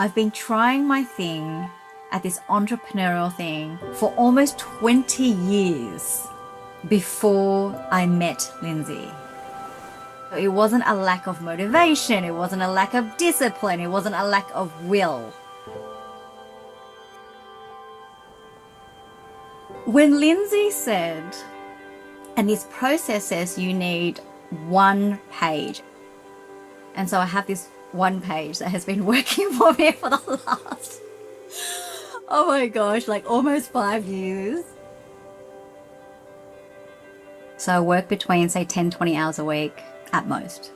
I've been trying my thing at this entrepreneurial thing for almost 20 years before I met Lindsay. It wasn't a lack of motivation, it wasn't a lack of discipline, it wasn't a lack of will. When Lindsay said, and this process says you need 1 page, and so I have this 1 page that has been working for me for the last, oh my gosh, like almost 5 years. So I work between, say, 10, 20 hours a week at most.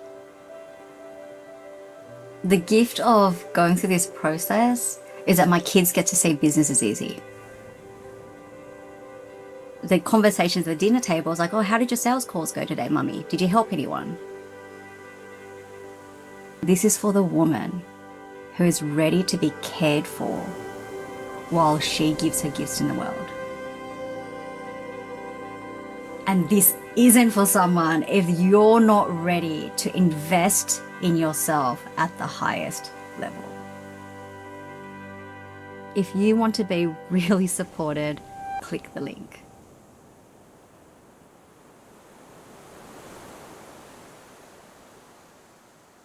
The gift of going through this process is that my kids get to see business is easy. The conversations at the dinner table is like, oh, how did your sales calls go today, mummy? Did you help anyone? This is for the woman who is ready to be cared for while she gives her gifts in the world. And this isn't for someone if you're not ready to invest in yourself at the highest level. If you want to be really supported, click the link.